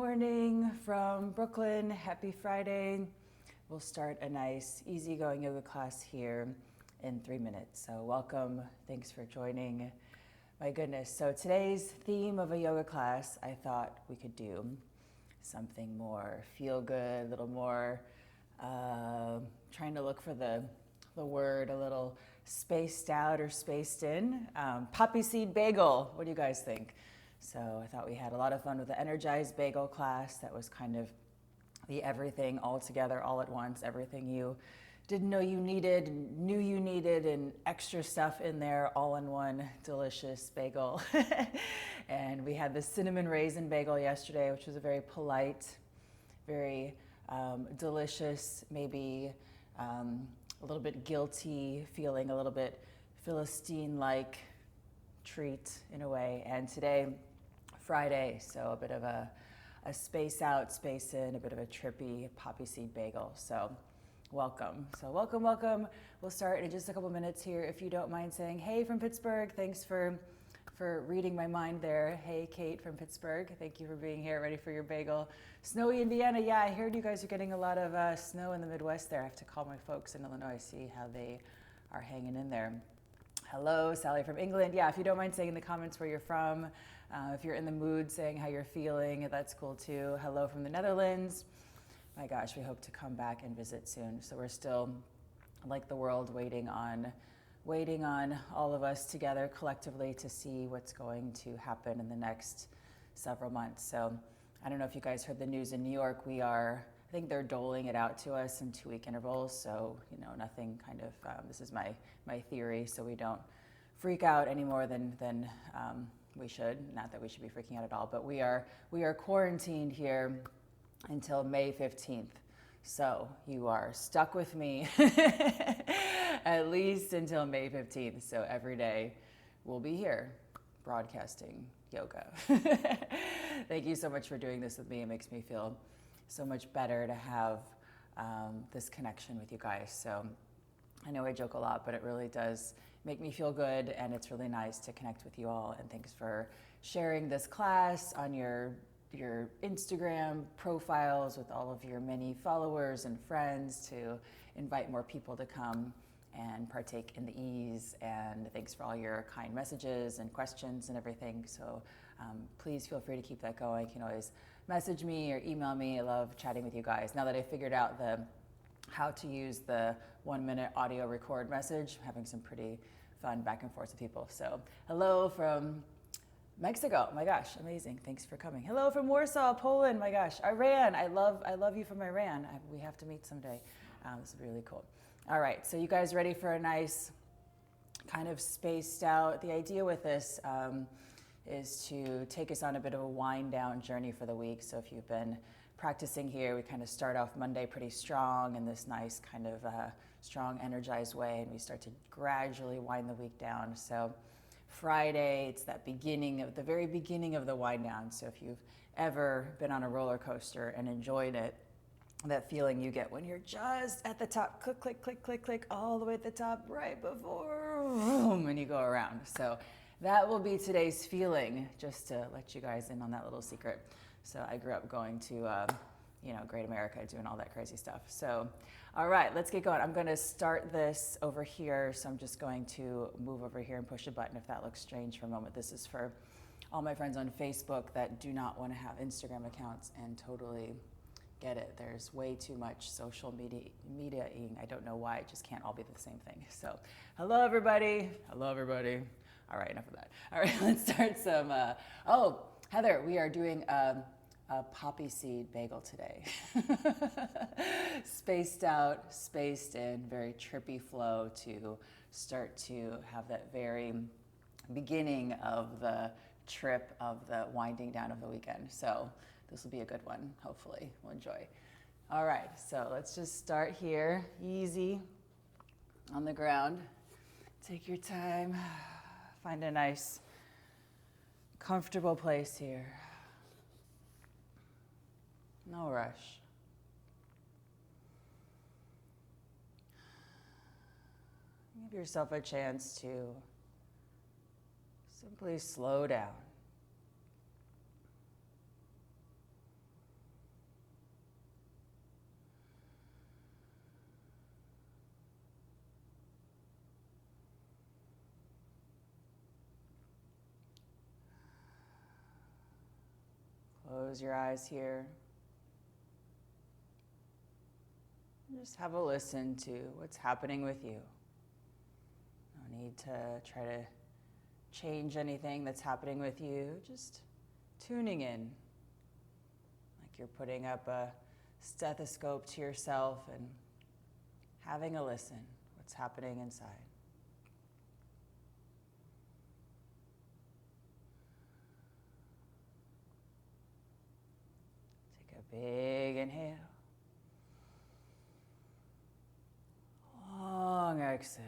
morning from Brooklyn. Happy Friday. We'll start a nice, easygoing yoga class here in 3 minutes. So welcome. Thanks for joining. My goodness. So today's theme of a yoga class, I thought we could do something more feel good, a little more trying to look for the word a little spaced out or spaced in. Poppy seed bagel. What do you guys think? So I thought we had a lot of fun with the energized bagel class. That was kind of the everything all together, all at once, everything you didn't know you needed, knew you needed, and extra stuff in there, all in one delicious bagel. And we had the cinnamon raisin bagel yesterday, which was a very polite, very delicious, maybe a little bit guilty feeling, a little bit Philistine-like treat in a way. And today, Friday, so a bit of a space out, space in, a bit of a trippy poppy seed bagel. So welcome. So welcome. We'll start in just a couple minutes here. If you don't mind saying, hey from Pittsburgh, thanks for reading my mind there. Hey, Kate from Pittsburgh, thank you for being here, ready for your bagel. Snowy Indiana, yeah, I heard you guys are getting a lot of snow in the Midwest there. I have to call my folks in Illinois, see how they are hanging in there. Hello, Sally from England. Yeah, if you don't mind saying in the comments where you're from, if you're in the mood, saying how you're feeling, that's cool too. Hello from the Netherlands. My gosh, we hope to come back and visit soon. So we're still, like the world, waiting on all of us together collectively to see what's going to happen in the next several months. So I don't know if you guys heard the news in New York. I think they're doling it out to us in 2-week intervals. So, nothing kind of, this is my theory, so we don't freak out any more than we should. Not that we should be freaking out at all, but we are quarantined here until May 15th. So you are stuck with me at least until May 15th. So every day we'll be here broadcasting yoga. Thank you so much for doing this with me. It makes me feel so much better to have this connection with you guys. So I know I joke a lot, but it really does make me feel good, and it's really nice to connect with you all. And thanks for sharing this class on your Instagram profiles with all of your many followers and friends to invite more people to come and partake in the ease. And thanks for all your kind messages and questions and everything. So please feel free to keep that going. You can always message me or email me. I love chatting with you guys. Now that I figured out how to use the 1-minute audio record message, I'm having some pretty fun back and forth with people. So hello from Mexico, my gosh, amazing, thanks for coming. Hello from Warsaw, Poland, my gosh. Iran, I love you from Iran. We have to meet someday. This is really cool. All right, so you guys ready for a nice kind of spaced out, the idea with this is to take us on a bit of a wind down journey for the week. So if you've been practicing here, we kind of start off Monday pretty strong in this nice kind of strong energized way, and we start to gradually wind the week down. So Friday, it's that the very beginning of the wind down. So if you've ever been on a roller coaster and enjoyed it, that feeling you get when you're just at the top, click, click, click, click, click, all the way at the top, right before, boom, and you go around. So that will be today's feeling, just to let you guys in on that little secret. So I grew up going to, Great America, doing all that crazy stuff. So, all right, let's get going. I'm going to start this over here. So I'm just going to move over here and push a button if that looks strange for a moment. This is for all my friends on Facebook that do not want to have Instagram accounts and totally get it. There's way too much social media-ing. I don't know why. It just can't all be the same thing. So hello, everybody. Hello, everybody. All right, enough of that. All right, let's start some. Heather, we are doing a poppy seed bagel today. Spaced out, spaced in, very trippy flow to start to have that very beginning of the trip of the winding down of the weekend. So this will be a good one, hopefully. We'll enjoy. All right, so let's just start here, easy on the ground. Take your time, find a nice, comfortable place here. No rush. Give yourself a chance to simply slow down. Close your eyes here. Just have a listen to what's happening with you. No need to try to change anything that's happening with you. Just tuning in, like you're putting up a stethoscope to yourself and having a listen. What's happening inside. Take a big inhale. Long exhale.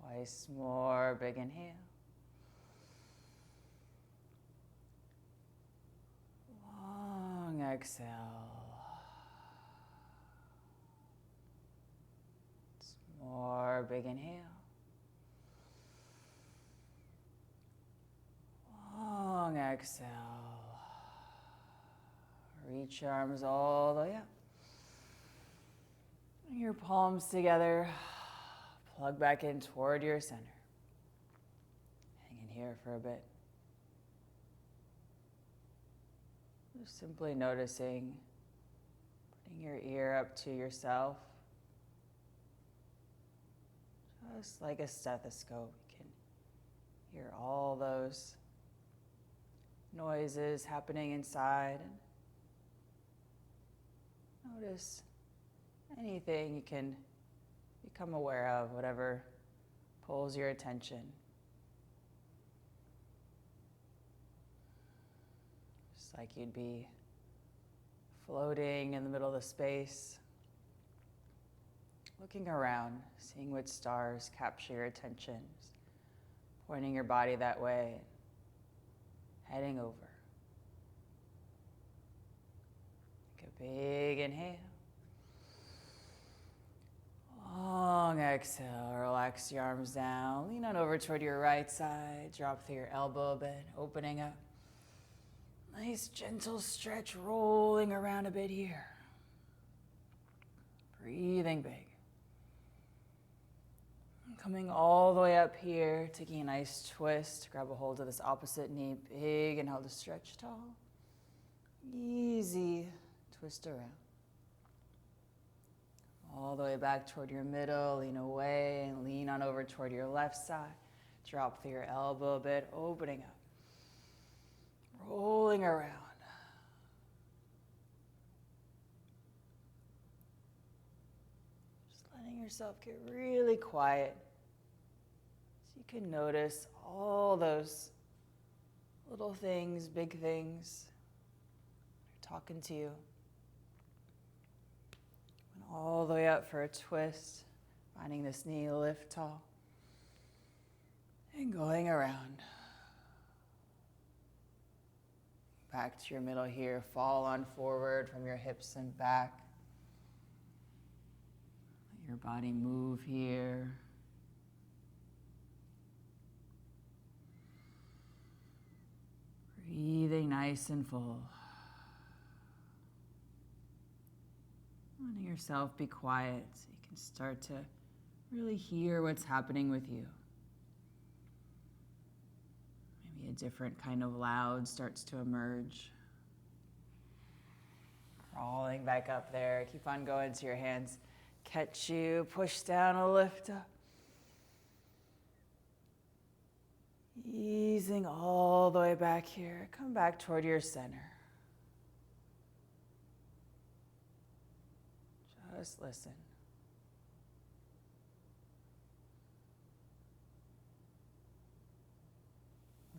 Twice more, big inhale. Long exhale. More, big inhale. Long exhale. Reach your arms all the way up. Bring your palms together. Plug back in toward your center. Hang in here for a bit. Just simply noticing, putting your ear up to yourself. Just like a stethoscope, you can hear all those noises happening inside. And notice anything you can become aware of, whatever pulls your attention. Just like you'd be floating in the middle of the space, looking around, seeing which stars capture your attention, just pointing your body that way, heading over. Take a big inhale. Long exhale. Relax your arms down. Lean on over toward your right side. Drop through your elbow a bit, opening up. Nice gentle stretch, rolling around a bit here. Breathing big. Coming all the way up here, taking a nice twist. Grab a hold of this opposite knee, big inhale to stretch tall. Easy twist around. All the way back toward your middle, lean away and lean on over toward your left side. Drop through your elbow a bit, opening up. Rolling around. Just letting yourself get really quiet. So you can notice all those little things, big things, they're talking to you. All the way up for a twist, finding this knee lift tall, and going around. Back to your middle here, fall on forward from your hips and back. Let your body move here. Breathing nice and full. Letting yourself be quiet so you can start to really hear what's happening with you. Maybe a different kind of loud starts to emerge. Crawling back up there. Keep on going so your hands catch you. Push down a lift up. Easing all the way back here. Come back toward your center. Just listen.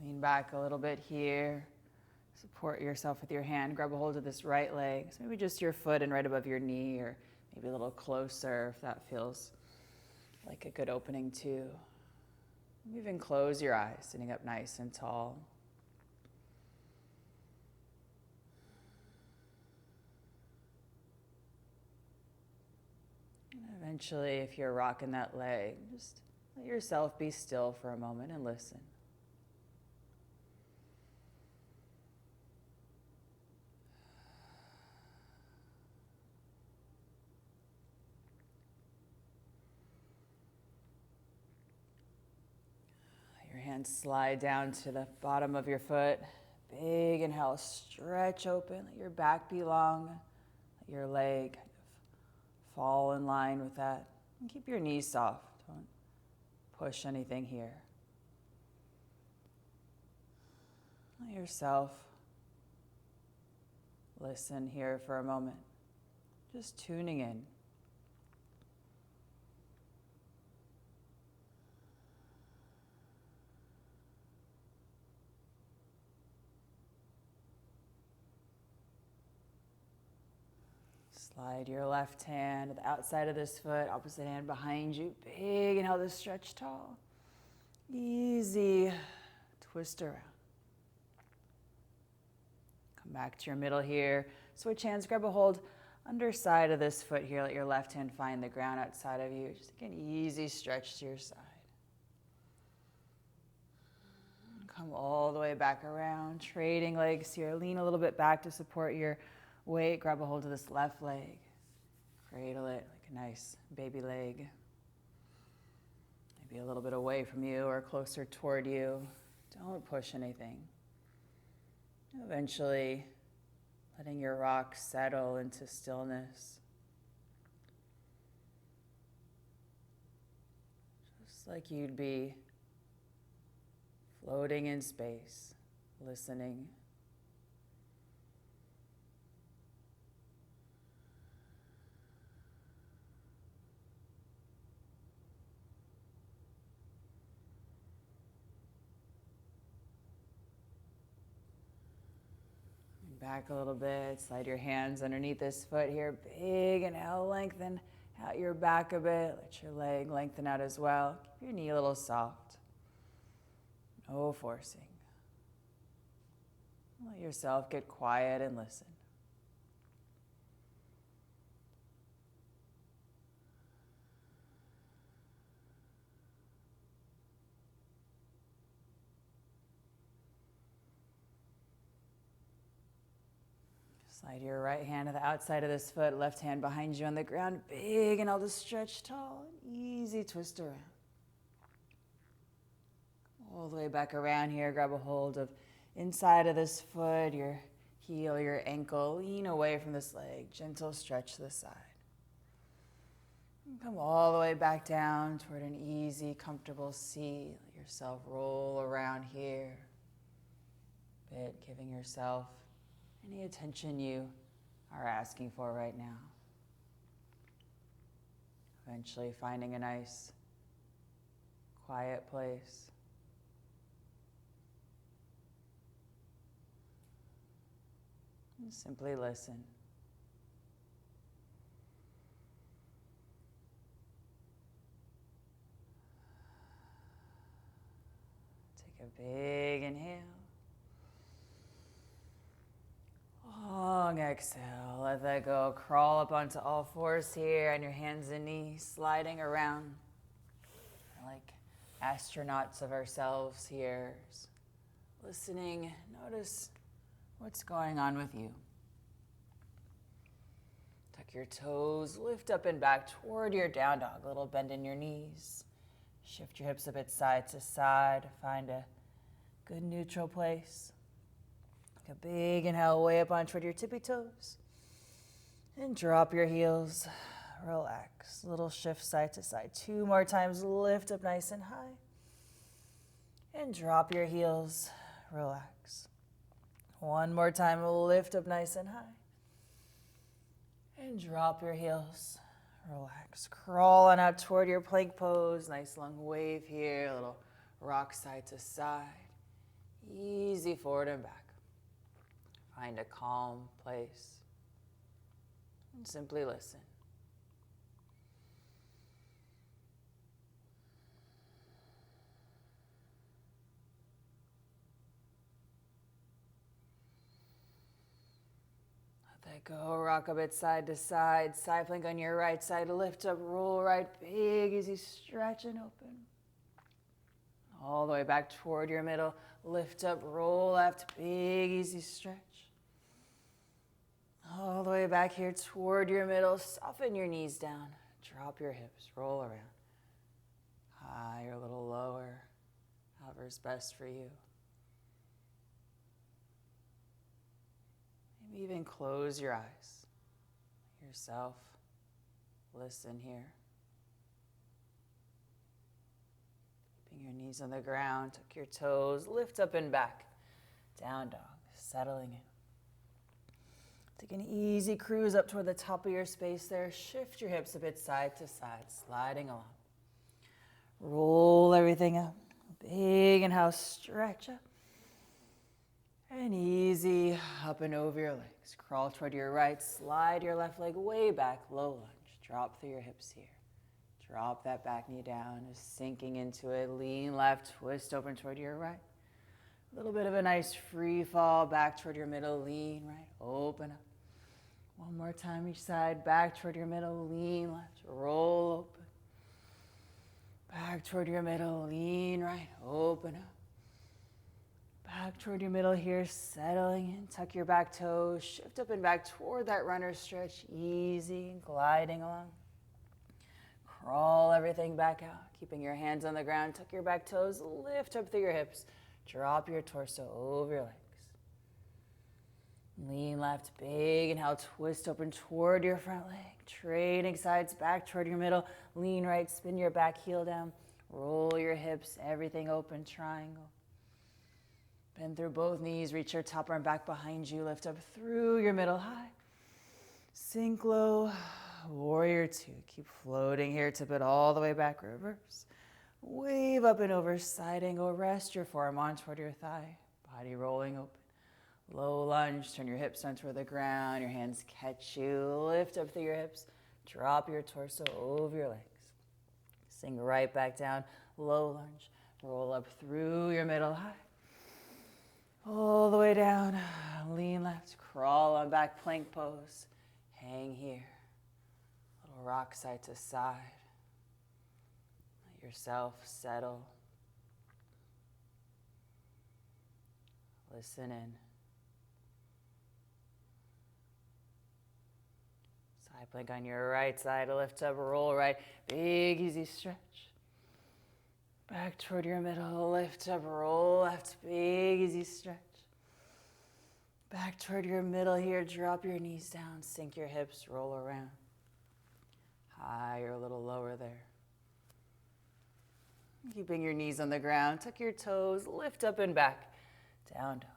Lean back a little bit here. Support yourself with your hand. Grab a hold of this right leg. So maybe just your foot and right above your knee, or maybe a little closer if that feels like a good opening too. Even close your eyes, sitting up nice and tall. Eventually, if you're rocking that leg, just let yourself be still for a moment and listen. Hands slide down to the bottom of your foot. Big inhale, stretch open, let your back be long, let your leg kind of fall in line with that. And keep your knees soft, don't push anything here. Let yourself listen here for a moment, just tuning in. Slide your left hand to the outside of this foot, opposite hand behind you. Big inhale to stretch tall. Easy twist around. Come back to your middle here. Switch hands, grab a hold underside of this foot here. Let your left hand find the ground outside of you. Just take an easy stretch to your side. Come all the way back around, trading legs here. Lean a little bit back to support your weight. Grab a hold of this left leg. Cradle it like a nice baby leg. Maybe a little bit away from you or closer toward you. Don't push anything. Eventually, letting your rock settle into stillness. Just like you'd be floating in space, listening. Back a little bit, slide your hands underneath this foot here. Big inhale, lengthen out your back a bit. Let your leg lengthen out as well. Keep your knee a little soft. No forcing. Let yourself get quiet and listen. Slide your right hand to the outside of this foot, left hand behind you on the ground. Big inhale to stretch tall. Easy twist around. All the way back around here. Grab a hold of inside of this foot, your heel, your ankle. Lean away from this leg. Gentle stretch to the side. And come all the way back down toward an easy, comfortable seat. Let yourself roll around here. Bit, giving yourself any attention you are asking for right now. Eventually finding a nice, quiet place. And simply listen. Take a big inhale. Long exhale, let that go. Crawl up onto all fours here on your hands and knees, sliding around like astronauts of ourselves here. Listening, notice what's going on with you. Tuck your toes, lift up and back toward your down dog. A little bend in your knees. Shift your hips a bit side to side. Find a good neutral place. A big inhale way up on toward your tippy toes. And drop your heels. Relax. Little shift side to side. 2 more times. Lift up nice and high. And drop your heels. Relax. 1 more time. Lift up nice and high. And drop your heels. Relax. Crawl on out toward your plank pose. Nice long wave here. A little rock side to side. Easy forward and back. Find a calm place and simply listen. Let that go. Rock a bit side to side. Side plank on your right side. Lift up, roll right. Big, easy stretch and open. All the way back toward your middle. Lift up, roll left. Big, easy stretch. All the way back here toward your middle. Soften your knees down. Drop your hips. Roll around. Higher, a little lower. however's best for you. Maybe even close your eyes. Yourself, listen here. Keeping your knees on the ground, tuck your toes, lift up and back. Down dog, settling in. Take an easy cruise up toward the top of your space there. Shift your hips a bit side to side, sliding along. Roll everything up. Big inhale, stretch up. And easy up and over your legs. Crawl toward your right, slide your left leg way back, low lunge. Drop through your hips here. Drop that back knee down, just sinking into it. Lean left, twist open toward your right. A little bit of a nice free fall back toward your middle, lean right, open up. One more time each side, back toward your middle, lean left, roll open. Back toward your middle, lean right, open up. Back toward your middle here, settling in. Tuck your back toes, shift up and back toward that runner stretch, easy, gliding along. Crawl everything back out, keeping your hands on the ground. Tuck your back toes, lift up through your hips. Drop your torso over your legs. Lean left, big inhale, twist open toward your front leg. Trading sides back toward your middle. Lean right, spin your back heel down. Roll your hips, everything open, triangle. Bend through both knees, reach your top arm back behind you. Lift up through your middle high. Sink low, warrior two. Keep floating here, tip it all the way back, reverse. Wave up and over, side angle, rest your forearm on toward your thigh. Body rolling open. Low lunge, turn your hips down toward the ground. Your hands catch you, lift up through your hips. Drop your torso over your legs. Sink right back down, low lunge. Roll up through your middle high. All the way down, lean left, crawl on back, plank pose. Hang here. Little rock side to side. Let yourself settle. Listen in. Side plank on your right side, lift up, roll right. Big, easy stretch. Back toward your middle, lift up, roll left, big, easy stretch. Back toward your middle here, drop your knees down, sink your hips, roll around. Higher, a little lower there. Keeping your knees on the ground, tuck your toes, lift up and back. Down dog.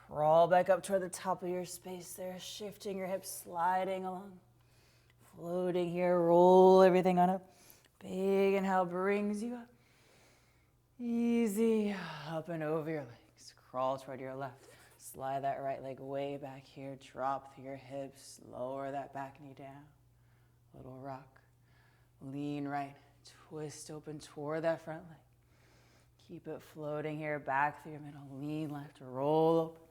Crawl back up toward the top of your space there, shifting your hips, sliding along. Floating here, roll everything on up. Big inhale brings you up. Easy, up and over your legs. Crawl toward your left. Slide that right leg way back here. Drop through your hips. Lower that back knee down. Little rock. Lean right. Twist open toward that front leg. Keep it floating here. Back through your middle. Lean left. Roll open.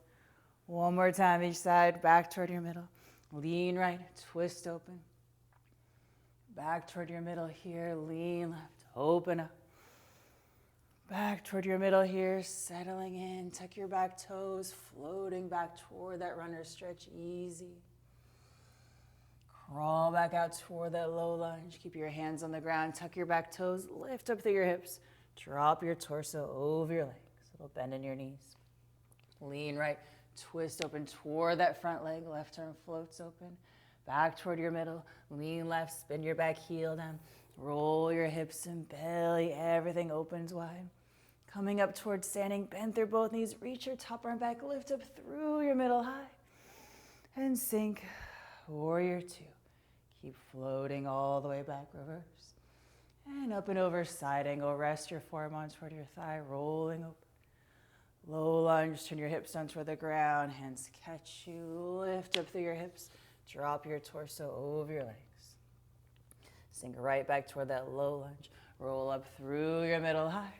One more time each side. Back toward your middle. Lean right. Twist open. Back toward your middle here. Lean left. Open up. Back toward your middle here, settling in. Tuck your back toes, floating back toward that runner stretch, easy. Crawl back out toward that low lunge. Keep your hands on the ground. Tuck your back toes, lift up through your hips. Drop your torso over your legs. Little bend in your knees. Lean right, twist open toward that front leg. Left arm floats open. Back toward your middle. Lean left, spin your back heel down. Roll your hips and belly, everything opens wide. Coming up towards standing, bend through both knees, reach your top arm back, lift up through your middle high, and sink, warrior two. Keep floating all the way back, reverse. And up and over, side angle, rest your forearm on toward your thigh, rolling open. Low lunge, turn your hips down toward the ground, hands catch you, lift up through your hips, drop your torso over your legs. Sink right back toward that low lunge. Roll up through your middle high.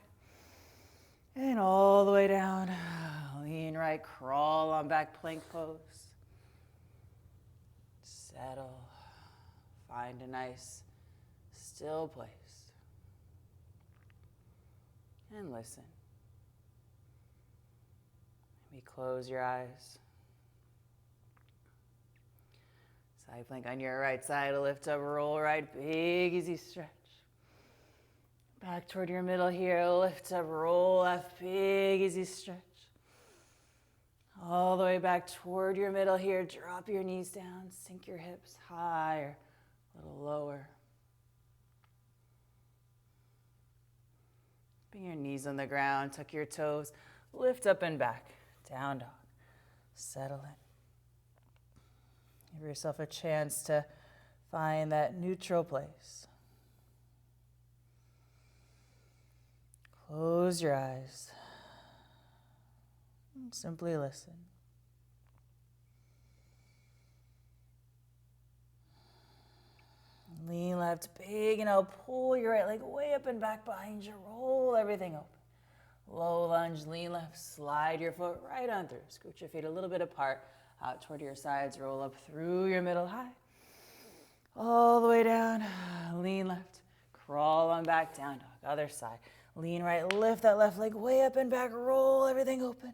And all the way down. Lean right, crawl on back, plank pose. Settle. Find a nice, still place. And listen. Maybe close your eyes. Side plank on your right side, lift up, roll right, big easy stretch. Back toward your middle here. Lift up, roll left, big, easy stretch. All the way back toward your middle here. Drop your knees down. Sink your hips higher, a little lower. Bring your knees on the ground. Tuck your toes. Lift up and back. Down dog. Settle in. Give yourself a chance to find that neutral place. Close your eyes. And simply listen. Lean left, big, and I'll pull your right leg way up and back behind you. Roll everything open. Low lunge, lean left, slide your foot right on through. Scoot your feet a little bit apart, out toward your sides. Roll up through your middle high. All the way down, lean left, crawl on back, down dog. Other side, lean right, lift that left leg way up and back. Roll everything open.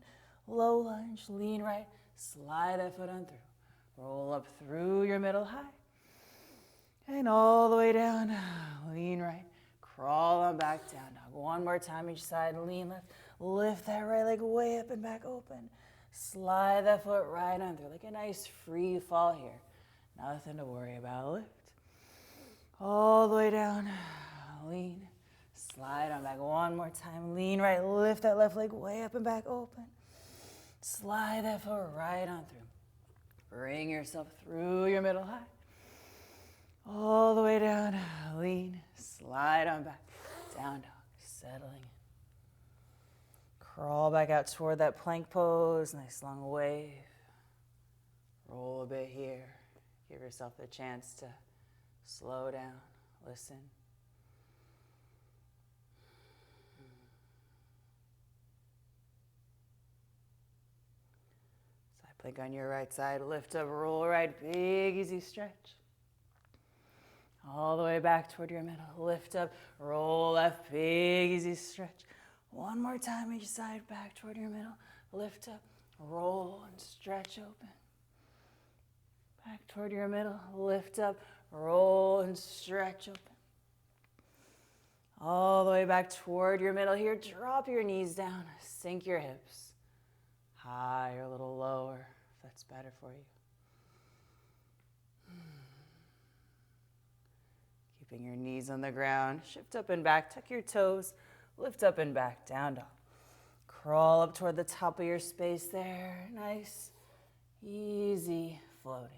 Low lunge, lean right, slide that foot on through. Roll up through your middle high. And all the way down, lean right, crawl on back, down dog. One more time each side, lean left, lift that right leg way up and back open. Slide that foot right on through, like a nice free fall here. Nothing to worry about, lift. All the way down, lean, slide on back. One more time, lean right, lift that left leg way up and back open. Slide that foot right on through. Bring yourself through your middle high. All the way down, lean, slide on back, down dog, settling in. Crawl back out toward that plank pose, nice long wave. Roll a bit here. Give yourself the chance to slow down, listen. Side plank on your right side, lift up, roll right, big, easy stretch. All the way back toward your middle. Lift up, roll left, big, easy stretch. One more time each side, back toward your middle. Lift up, roll and stretch open. Back toward your middle. Lift up, roll and stretch open. All the way back toward your middle here. Drop your knees down. Sink your hips. Higher, a little lower, if that's better for you. Keeping your knees on the ground, shift up and back, tuck your toes, lift up and back, down dog. Crawl up toward the top of your space there, nice, easy floating.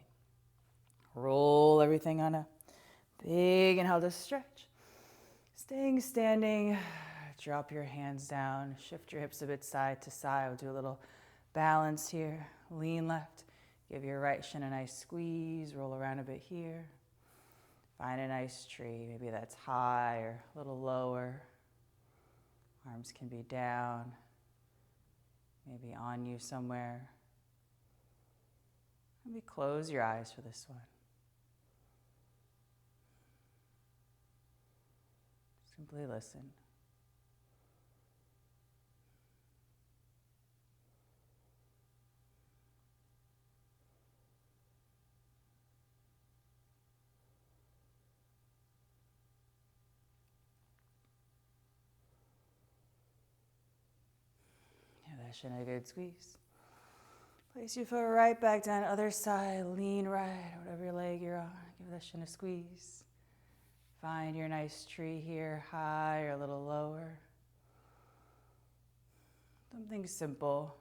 Roll everything on a big inhale to stretch. Staying standing, drop your hands down, shift your hips a bit side to side. We'll do a little balance here. Lean left, give your right shin a nice squeeze, roll around a bit here. Find a nice tree, maybe that's high or a little lower. Arms can be down, maybe on you somewhere. Maybe close your eyes for this one. Simply listen. Give that shin a good squeeze. Place your foot right back down, other side, lean right, whatever leg you're on. Give that shin a squeeze. Find your nice tree here, high or a little lower. Something simple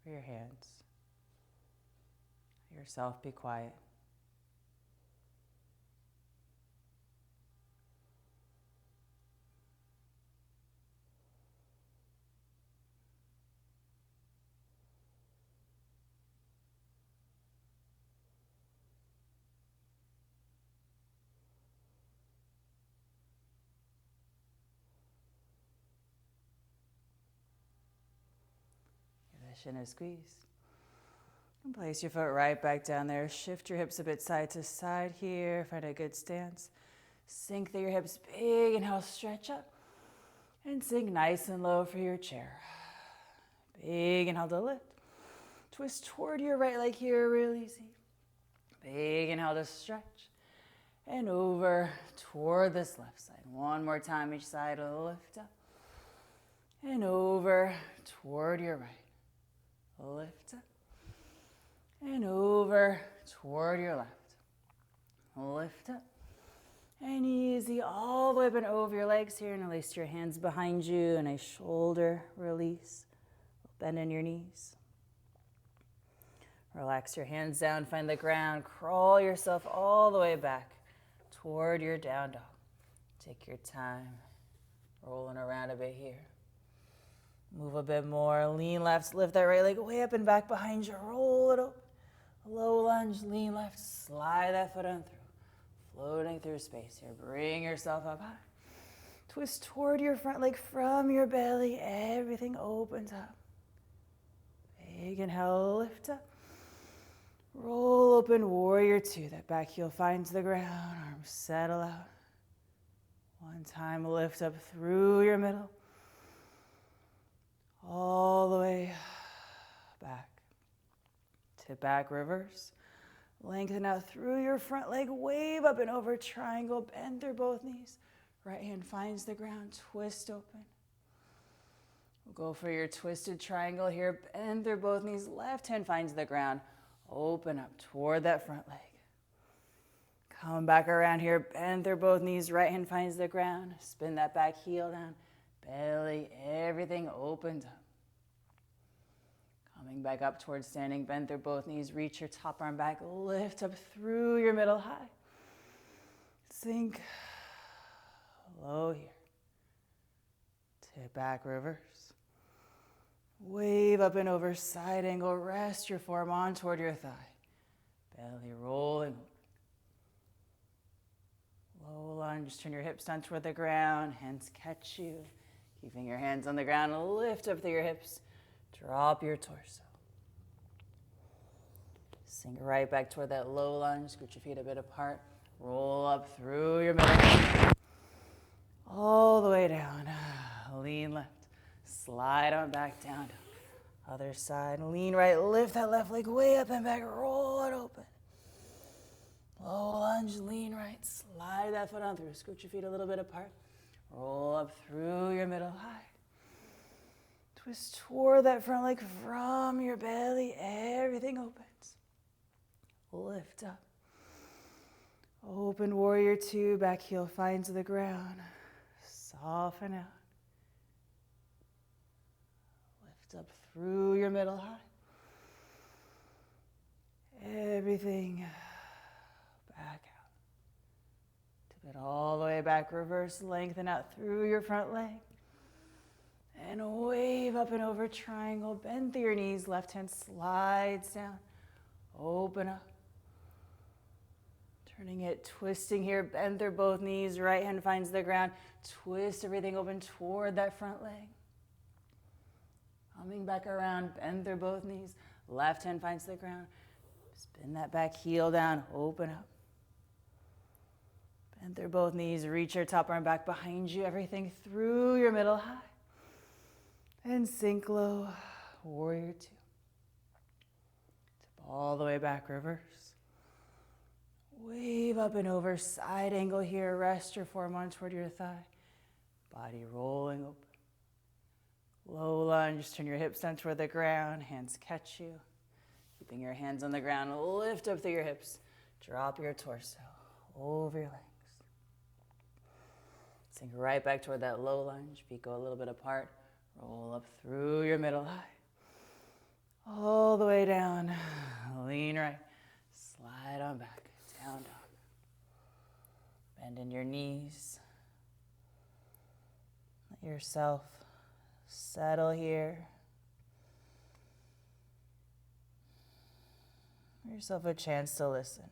for your hands. Let yourself be quiet. Shin a squeeze. And place your foot right back down there. Shift your hips a bit side to side here. Find a good stance. Sink through your hips big. Inhale, stretch up. And sink nice and low for your chair. Big inhale to lift. Twist toward your right leg here, real easy. Big inhale to stretch. and over toward this left side. One more time each side. Lift up and over toward your right. Lift up and over toward your left. Lift up and easy all the way up and over your legs here, and release your hands behind you, and a shoulder release. Bend in your knees. Relax your hands down, find the ground, crawl yourself all the way back toward your down dog. Take your time, rolling around a bit here. Move a bit more, lean left, lift that right leg way up and back behind you, roll it open. Low lunge, lean left, slide that foot on through. Floating through space here, bring yourself up high. Twist toward your front leg from your belly, everything opens up. Big inhale, lift up. Roll open, warrior two. That back heel finds the ground, arms settle out. One time, lift up through your middle. All the way back to back reverse. Lengthen out through your front leg, wave up and over, triangle, bend through both knees. Right hand finds the ground, twist open. We'll go for your twisted triangle here, bend through both knees, left hand finds the ground, open up toward that front leg. Come back around here, bend through both knees, right hand finds the ground, spin that back heel down, belly, everything opens up. Coming back up towards standing, bend through both knees, reach your top arm back, lift up through your middle high. Sink low here. Tip back, reverse. Wave up and over, side angle, rest your forearm on toward your thigh. Belly rolling. Low lunge, turn your hips down toward the ground, hands catch you. Keeping your hands on the ground, lift up through your hips. Drop your torso. Sink right back toward that low lunge. Scoot your feet a bit apart. Roll up through your middle. All the way down. Lean left. Slide on back down. Other side. Lean right. Lift that left leg way up and back. Roll it open. Low lunge. Lean right. Slide that foot on through. Scoot your feet a little bit apart. Roll up through your middle high. Twist toward that front leg from your belly. Everything opens. Lift up. Open warrior two. Back heel finds the ground. Soften out. Lift up through your middle high. Everything back out. Tip it all the way back. Reverse. Lengthen out through your front leg. And wave up and over, triangle, bend through your knees, left hand slides down, open up. Turning it, twisting here, bend through both knees, right hand finds the ground, twist everything open toward that front leg. Coming back around, bend through both knees, left hand finds the ground, spin that back heel down, open up. Bend through both knees, reach your top arm back behind you, everything through your middle high. And sink low, warrior two. Tip all the way back, reverse. Wave up and over, side angle here. Rest your forearm on toward your thigh. Body rolling open. Low lunge, turn your hips down toward the ground. Hands catch you. Keeping your hands on the ground, lift up through your hips. Drop your torso over your legs. Sink right back toward that low lunge. Feet go a little bit apart. Roll up through your middle high. All the way down. Lean right. Slide on back. Down dog. Bend in your knees. Let yourself settle here. Give yourself a chance to listen.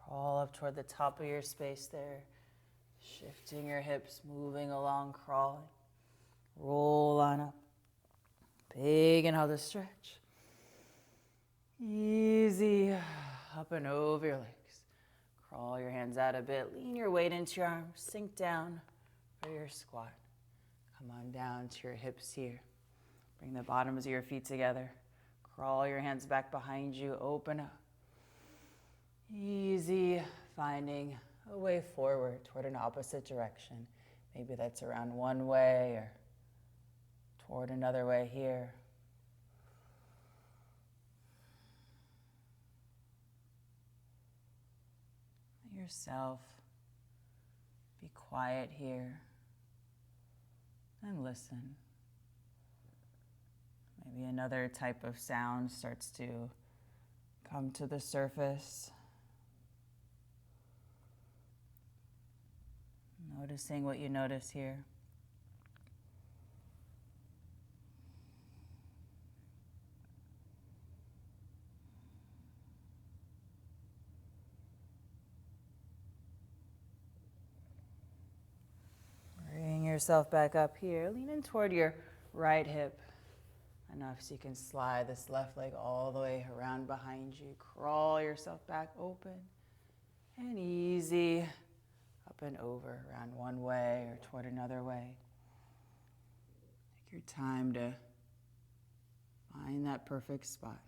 Crawl up toward the top of your space there. Shifting your hips, moving along, crawling. Roll on up. Big inhale to stretch. Easy up and over your legs. Crawl your hands out a bit. Lean your weight into your arms. Sink down for your squat. Come on down to your hips here. Bring the bottoms of your feet together. Crawl your hands back behind you. Open up. Easy, finding a way forward toward an opposite direction. Maybe that's around one way or toward another way here. Let yourself be quiet here and listen. Maybe another type of sound starts to come to the surface. Noticing what you notice here. Bring yourself back up here. Lean in toward your right hip enough so you can slide this left leg all the way around behind you. Crawl yourself back open and easy. Up and over, around one way or toward another way. Take your time to find that perfect spot.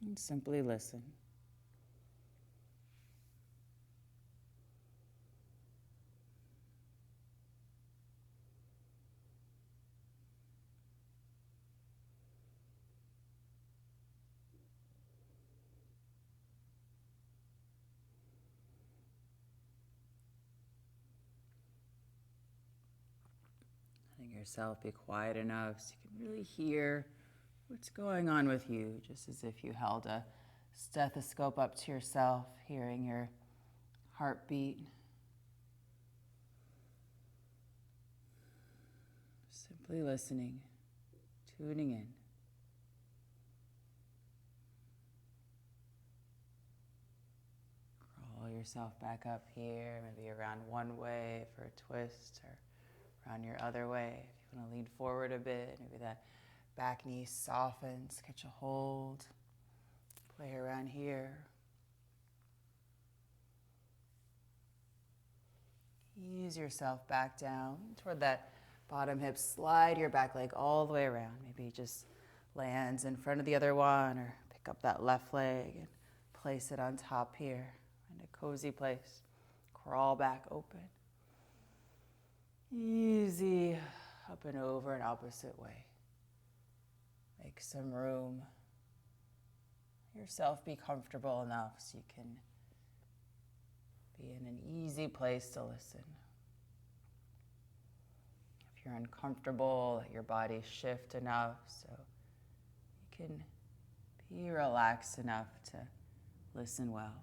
And simply listen. Letting yourself be quiet enough so you can really hear what's going on with you, just as if you held a stethoscope up to yourself, hearing your heartbeat. Simply listening, tuning in. Crawl yourself back up here, maybe around one way for a twist, or around your other way. If you want to lean forward a bit, maybe that back knee softens, catch a hold, play around here. Ease yourself back down toward that bottom hip. Slide your back leg all the way around. Maybe just lands in front of the other one, or pick up that left leg and place it on top here. Find a cozy place. Crawl back open. Easy, up and over an opposite way. Make some room. Let yourself be comfortable enough so you can be in an easy place to listen. If you're uncomfortable, let your body shift enough so you can be relaxed enough to listen well.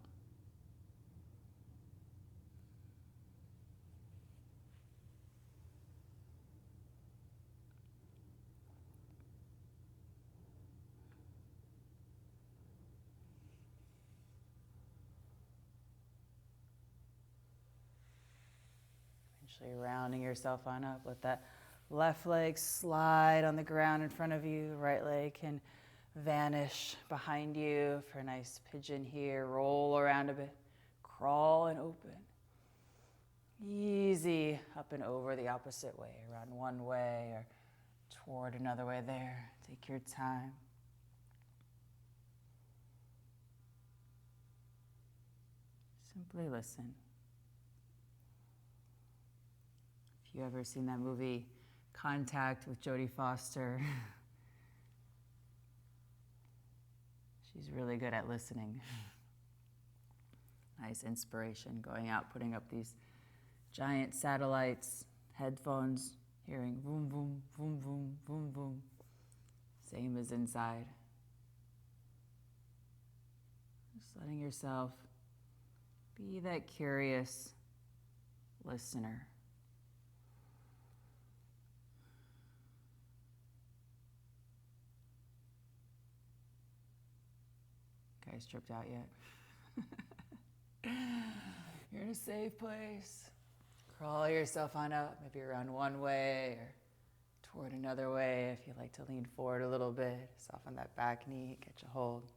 Rounding yourself on up. Let that left leg slide on the ground in front of you. Right leg can vanish behind you for a nice pigeon here. Roll around a bit. Crawl and open. Easy up and over the opposite way. Around one way or toward another way there. Take your time. Simply listen. If you've ever seen that movie, Contact, with Jodie Foster, she's really good at listening. Nice inspiration, going out, putting up these giant satellites, headphones, hearing boom, boom, boom, boom, boom, boom. Same as inside. Just letting yourself be that curious listener. Guys tripped out yet? You're in a safe place. Crawl yourself on up, maybe around one way or toward another way. If you like to lean forward a little bit, soften that back knee, catch a hold.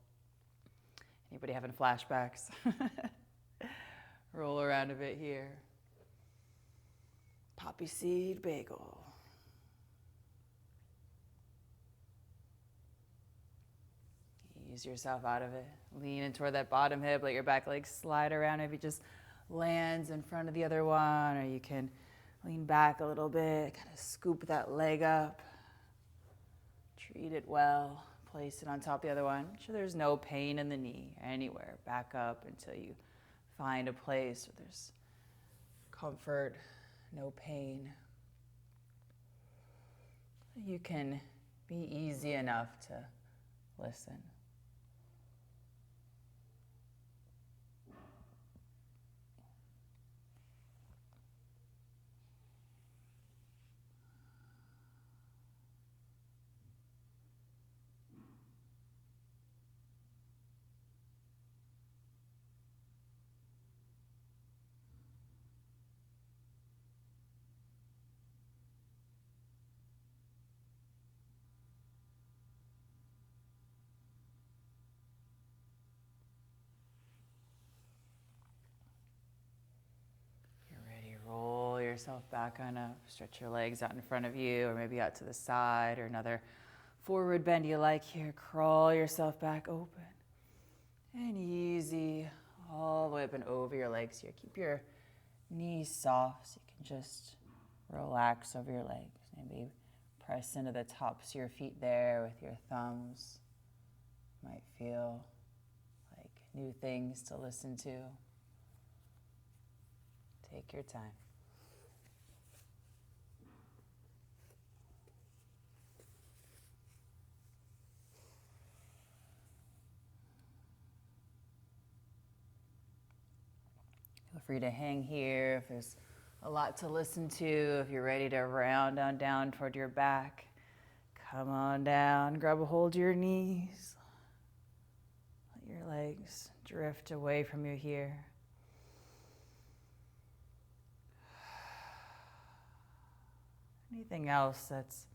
Anybody having flashbacks? Roll around a bit here. Poppy seed bagel. Ease yourself out of it. Lean in toward that bottom hip. Let your back leg slide around. If it just lands in front of the other one, or you can lean back a little bit, kind of scoop that leg up. Treat it well. Place it on top of the other one. Make sure there's no pain in the knee anywhere. Back up until you find a place where there's comfort, no pain. You can be easy enough to listen. Roll yourself back on up. Stretch your legs out in front of you, or maybe out to the side, or another forward bend you like here. Crawl yourself back open. And easy, all the way up and over your legs here. Keep your knees soft so you can just relax over your legs. Maybe press into the tops of your feet there with your thumbs. Might feel like new things to listen to. Take your time. Feel free to hang here if there's a lot to listen to. If you're ready to round on down toward your back, come on down, grab a hold of your knees. Let your legs drift away from you here. Anything else that's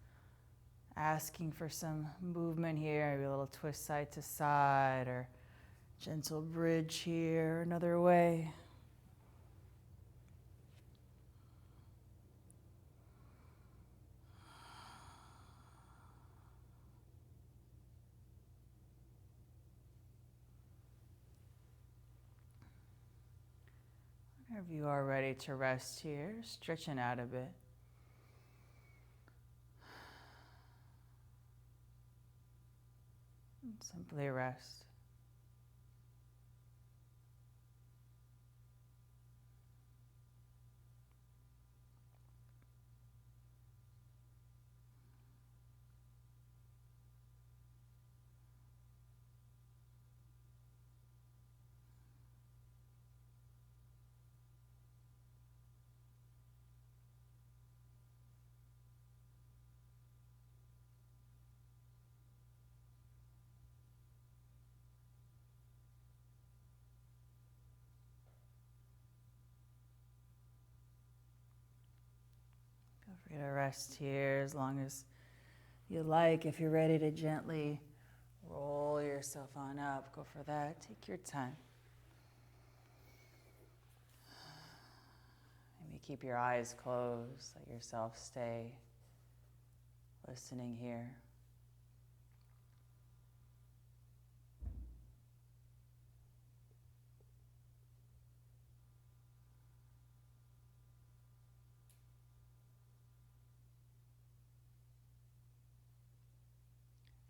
asking for some movement here, maybe a little twist side to side, or gentle bridge here, another way. Whenever you are ready to rest here, stretching out a bit. And simply rest. Feel free to rest here as long as you like. If you're ready to gently roll yourself on up, go for that. Take your time. Maybe keep your eyes closed. Let yourself stay listening here.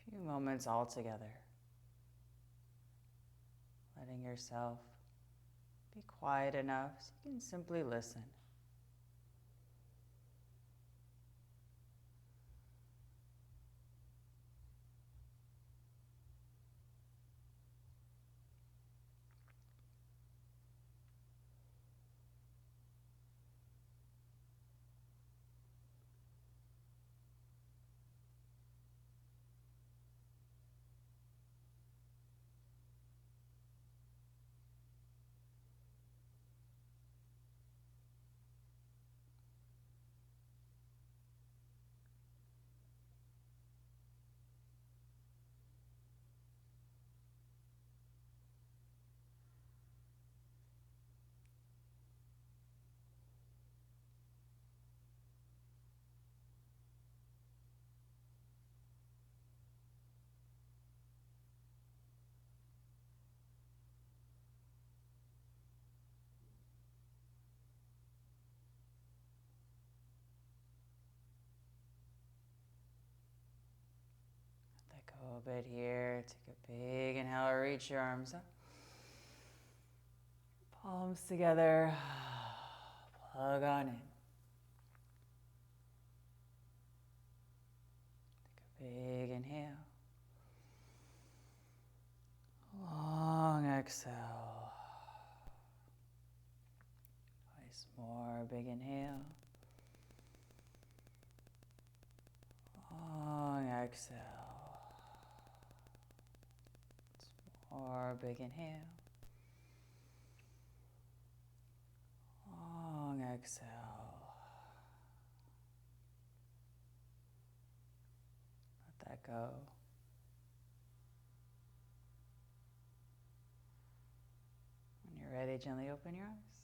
A few moments all together. Letting yourself be quiet enough so you can simply listen. little bit here. Take a big inhale, reach your arms up. Palms together. Plug on in. Take a big inhale. Long exhale. Twice more. Big inhale. Long exhale. More. Big inhale. Long exhale. Let that go. When you're ready, gently open your eyes.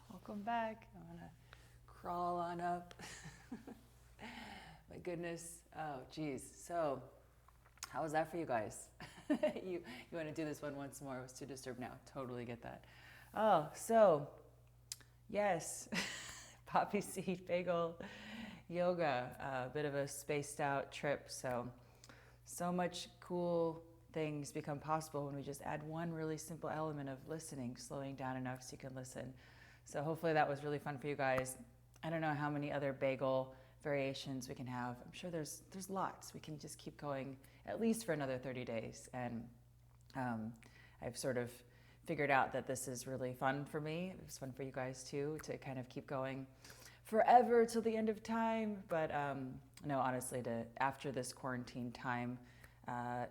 Welcome back. I'm gonna crawl on up. My goodness. Oh, geez. So, how was that for you guys? You want to do this one once more? I was too disturbed now. Totally get that. Oh, so, yes. Poppy seed, bagel, yoga. A bit of a spaced out trip. So much cool things become possible when we just add one really simple element of listening, slowing down enough so you can listen. So hopefully that was really fun for you guys. I don't know how many other bagel variations we can have. I'm sure there's lots. We can just keep going at least for another 30 days. And I've sort of figured out that this is really fun for me. It's fun for you guys too, to kind of keep going forever till the end of time. But no, honestly, after this quarantine time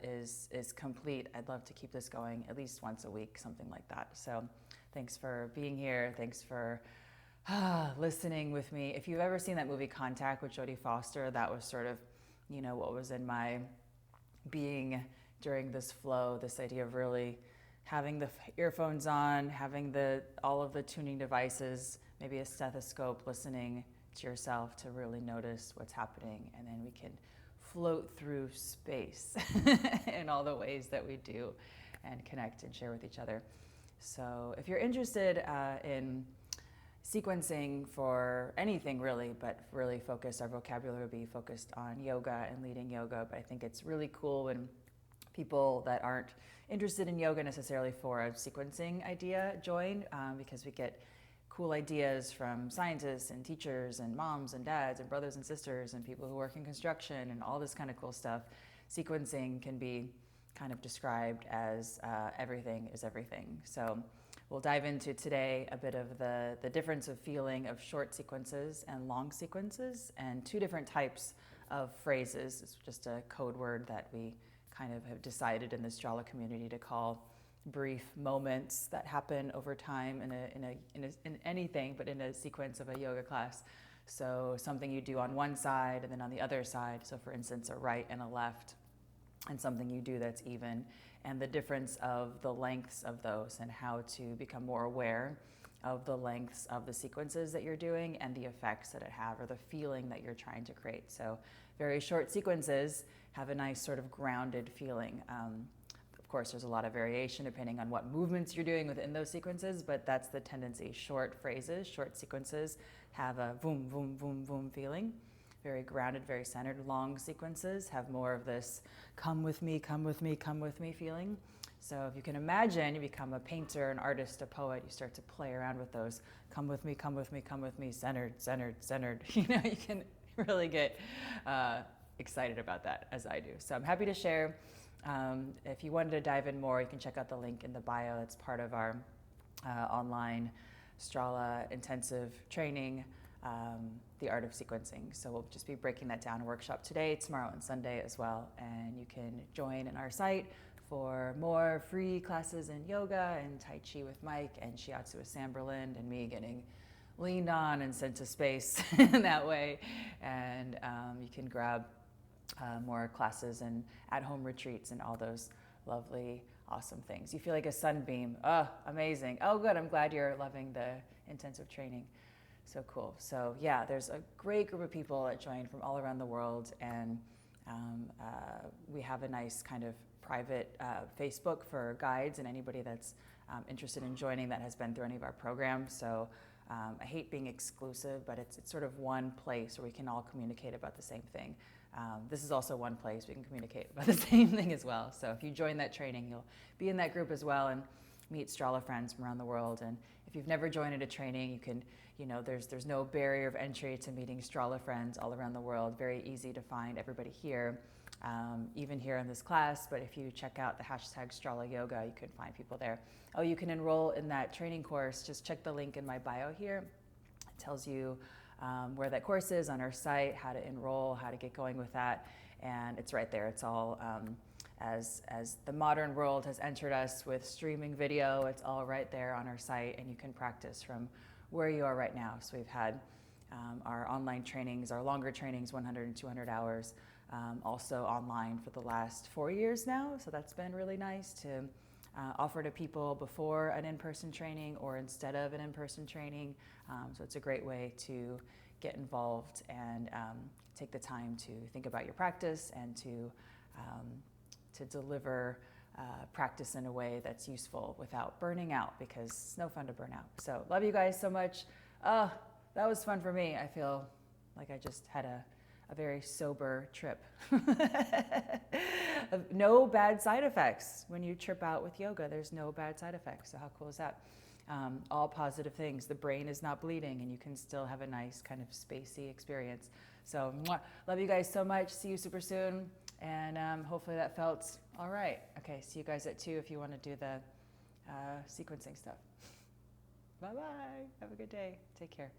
is complete, I'd love to keep this going at least once a week, something like that. So thanks for being here. Thanks for listening with me. If you've ever seen that movie Contact with Jodie Foster, that was sort of, what was in my being during this flow, this idea of really having the earphones on, having all of the tuning devices, maybe a stethoscope, listening to yourself to really notice what's happening, and then we can float through space in all the ways that we do and connect and share with each other. So if you're interested in sequencing for anything really, but really our vocabulary will be focused on yoga and leading yoga. But I think it's really cool when people that aren't interested in yoga necessarily for a sequencing idea join, because we get cool ideas from scientists and teachers and moms and dads and brothers and sisters and people who work in construction and all this kind of cool stuff. Sequencing can be kind of described as everything is everything. So we'll dive into today a bit of the difference of feeling of short sequences and long sequences, and two different types of phrases. It's just a code word that we kind of have decided in this Jala community to call brief moments that happen over time in anything, but in a sequence of a yoga class. So something you do on one side and then on the other side. So for instance, a right and a left, and something you do that's even, and the difference of the lengths of those and how to become more aware of the lengths of the sequences that you're doing and the effects that it have, or the feeling that you're trying to create. So very short sequences have a nice sort of grounded feeling. Of course, there's a lot of variation depending on what movements you're doing within those sequences, but that's the tendency. Short phrases, short sequences have a boom, boom, boom, boom feeling. Very grounded, very centered. Long sequences have more of this come with me, come with me, come with me feeling. So if you can imagine, you become a painter, an artist, a poet, you start to play around with those come with me, come with me, come with me, centered, centered, centered. You can really get excited about that, as I do. So I'm happy to share. If you wanted to dive in more, you can check out the link in the bio. It's part of our online Strala intensive training, The Art of Sequencing. So we'll just be breaking that down in a workshop today, tomorrow, and Sunday as well. And you can join in our site for more free classes in yoga and Tai Chi with Mike and shiatsu with Sam Berlind, and me getting leaned on and sent to space in that way. And you can grab more classes and at-home retreats and all those lovely, awesome things. You feel like a sunbeam. Oh, amazing. Oh, good. I'm glad you're loving the intensive training. So cool. So yeah, there's a great group of people that join from all around the world, and we have a nice kind of private Facebook for guides and anybody that's interested in joining that has been through any of our programs. So I hate being exclusive, but it's sort of one place where we can all communicate about the same thing. This is also one place we can communicate about the same thing as well. So if you join that training, you'll be in that group as well and meet Strala friends from around the world. And if you've never joined a training, you can, there's no barrier of entry to meeting Strala friends all around the world. Very easy to find everybody here, even here in this class. But if you check out the hashtag Strala Yoga, you can find people there. Oh, you can enroll in that training course. Just check the link in my bio here. It tells you where that course is on our site, how to enroll, how to get going with that. And it's right there. It's all, as the modern world has entered us with streaming video, it's all right there on our site, and you can practice from where you are right now. So we've had our online trainings, our longer trainings, 100 and 200 hours, also online for the last 4 years now. So that's been really nice to offer to people before an in-person training or instead of an in-person training. So it's a great way to get involved and take the time to think about your practice and to deliver practice in a way that's useful without burning out, because it's no fun to burn out. So love you guys so much. That was fun for me. I feel like I just had a very sober trip. No bad side effects. When you trip out with yoga, there's no bad side effects. So how cool is that? All positive things. The brain is not bleeding, and you can still have a nice kind of spacey experience. So love you guys so much. See you super soon. And hopefully that felt all right. Okay, see you guys at 2 if you want to do the sequencing stuff. Bye-bye. Have a good day. Take care.